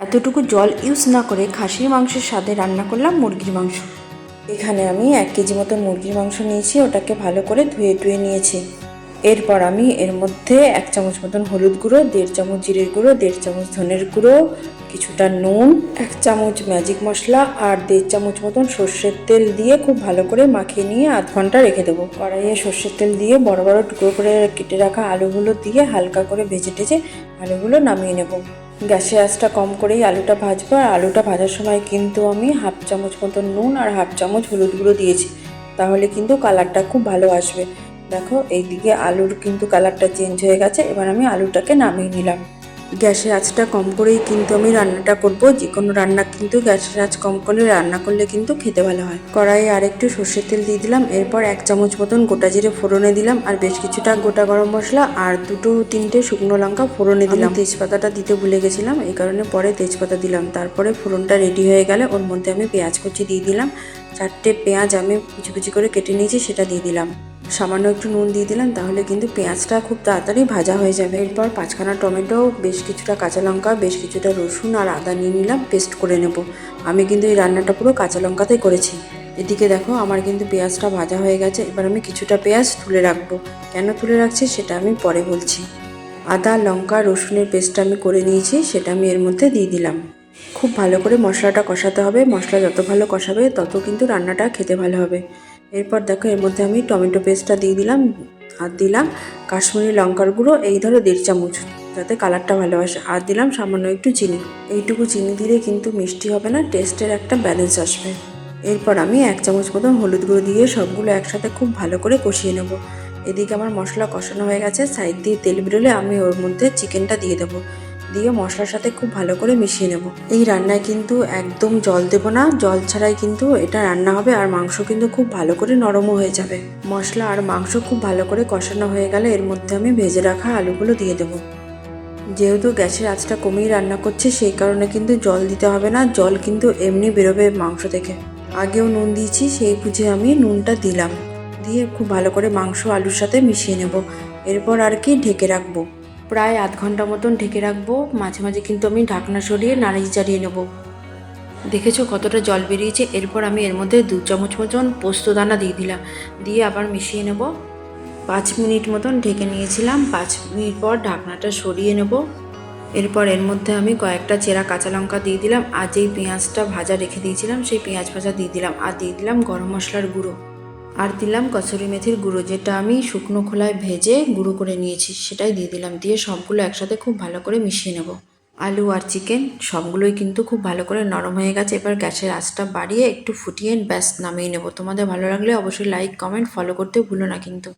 এতটুকু জল ইউজ না করে খাসির মাংসের স্বাদে রান্না করলাম মুরগির মাংস। এখানে আমি 1 কেজি মতো মুরগির মাংস নিয়েছি, ওটাকে ভালো করে ধুয়ে নিয়েছি। এরপর আমি এর মধ্যে 1 চামচ মতন হলুদ গুঁড়ো, 1.5 চামচ জিরের গুঁড়ো, 1.5 চামচ ধনের গুঁড়ো, কিছুটা নুন, 1 চামচ ম্যাজিক মশলা আর 1.5 চামচ মতন সর্ষের তেল দিয়ে খুব ভালো করে মাখিয়ে নিয়ে আধ ঘন্টা রেখে দেবো। কড়াইয়ে সর্ষের তেল দিয়ে বড় বড় টুকরো করে কেটে রাখা আলুগুলো দিয়ে হালকা করে ভেজে টেজে আলুগুলো নামিয়ে নেব। গ্যাসের আঁচটা কম করেই আলুটা ভাজবো। আর আলুটা ভাজার সময় কিন্তু আমি 1/2 চামচ মতন নুন আর 1/2 চামচ হলুদ গুঁড়ো দিয়েছি, তাহলে কিন্তু কালারটা খুব ভালো আসবে। দেখো এইদিকে আলুর কিন্তু কালারটা চেঞ্জ হয়ে গেছে। এবার আমি আলুটাকে নামিয়ে নিলাম। গ্যাসের আঁচটা কম করেই কিন্তু আমি রান্নাটা করব। যে কোনো রান্না কিন্তু গ্যাসের আঁচ কম করে রান্না করলে কিন্তু খেতে ভালো হয়। কড়াইয়ে আর একটু সর্ষের তেল দিয়ে দিলাম। এরপর 1 চামচ মতন গোটা জিরে ফোড়নে দিলাম আর বেশ কিছুটা গোটা গরম মশলা আর 2-3টে শুকনো লঙ্কা ফোড়নে দিলাম। তেজপাতাটা দিতে ভুলে গেছিলাম, এই কারণে পরে তেজপাতা দিলাম। তারপরে ফোড়নটা রেডি হয়ে গেলে ওর মধ্যে আমি পেঁয়াজ কুচি দিয়ে দিলাম। 4টে পেঁয়াজ আমি কুচি কুচি করে কেটে নিয়েছি, সেটা দিয়ে দিলাম। সামান্য একটু নুন দিয়ে দিলাম, তাহলে কিন্তু পেঁয়াজটা খুব তাড়াতাড়ি ভাজা হয়ে যাবে। এরপর 5খানা টমেটো, বেশ কিছুটা কাঁচা লঙ্কা, বেশ কিছুটা রসুন আর আদা নিয়ে নিলাম, পেস্ট করে নেব। আমি কিন্তু এই রান্নাটা পুরো কাঁচা লঙ্কাতেই করেছি। এদিকে দেখো আমার কিন্তু পেঁয়াজটা ভাজা হয়ে গেছে। এবার আমি কিছুটা পেঁয়াজ তুলে রাখবো। কেন তুলে রাখছি সেটা আমি পরে বলছি। আদা, লঙ্কা, রসুনের পেস্টটা আমি করে নিয়েছি, সেটা আমি এর মধ্যে দিয়ে দিলাম। খুব ভালো করে মশলাটা কষাতে হবে। মশলা যত ভালো কষাবে তত কিন্তু রান্নাটা খেতে ভালো হবে। এরপর দেখো এর মধ্যে আমি টমেটো পেস্টটা দিয়ে দিলাম আর দিলাম কাশ্মীরি লঙ্কার গুঁড়ো, এই ধরো 1.5 চামচ, যাতে কালারটা ভালো আসে। আর দিলাম সামান্য একটু চিনি। এইটুকু চিনি দিলে কিন্তু মিষ্টি হবে না, টেস্টের একটা ব্যালেন্স আসবে। এরপর আমি 1 চামচ মতন হলুদ গুঁড়ো দিয়ে সবগুলো একসাথে খুব ভালো করে কষিয়ে নেব। এদিকে আমার মশলা কষানো হয়ে গেছে। সাইড দিয়ে তেল বেরোলে আমি ওর মধ্যে চিকেনটা দিয়ে দেবো। দিয়ে মশলার সাথে খুব ভালো করে মিশিয়ে নেব। এই রান্নায় কিন্তু একদম জল দেব না, জল ছাড়াই কিন্তু এটা রান্না হবে। আর মাংস কিন্তু খুব ভালো করে নরমও হয়ে যাবে। মশলা আর মাংস খুব ভালো করে কষানো হয়ে গেলে এর মধ্যে আমি ভেজে রাখা আলুগুলো দিয়ে দেবো। যেহেতু গ্যাসের আঁচটা কমিয়ে রান্না করছি, সেই কারণে কিন্তু জল দিতে হবে না। জল কিন্তু এমনি বেরোবে মাংস থেকে। আগেও নুন দিয়েছি, সেই বুঝে আমি নুনটা দিলাম। দিয়ে খুব ভালো করে মাংস আলুর সাথে মিশিয়ে নেব। এরপর আর কি ঢেকে রাখবো। প্রায় আধ ঘন্টা মতন ঢেকে রাখবো। মাঝে মাঝে কিন্তু আমি ঢাকনা সরিয়ে নাড়িয়ে চাড়িয়ে নেব। দেখেছো কতটা জল বেরিয়েছে। এরপর আমি এর মধ্যে 2 চামচ মতন পোস্তদানা দিয়ে দিলাম। দিয়ে আবার মিশিয়ে নেব। 5 মিনিট মতন ঢেকে নিয়েছিলাম। 5 মিনিট পর ঢাকনাটা সরিয়ে নেব। এরপর এর মধ্যে আমি কয়েকটা চেরা কাঁচা লঙ্কা দিয়ে দিলাম। আর যেই পেঁয়াজটা ভাজা রেখে দিয়েছিলাম সেই পেঁয়াজ ভাজা দিয়ে দিলাম। আর দিয়ে দিলাম গরম মশলার গুঁড়ো। আর দিলাম কসুরি মেথির গুঁড়ো, যেটা আমি শুকনো খোলায় ভেজে গুঁড়ো করে নিয়েছি, সেটাই দিয়ে দিলাম। দিয়ে সবগুলো একসাথে খুব ভালো করে মিশিয়ে নেব। আলু আর চিকেন সবগুলোই কিন্তু খুব ভালো করে নরম হয়ে গেছে। এবার গ্যাসের আঁচটা বাড়িয়ে একটু ফুটিয়ে ব্যাস নামিয়ে নেব। তোমাদের ভালো লাগলে অবশ্যই লাইক, কমেন্ট, ফলো করতে ভুলো না কিন্তু।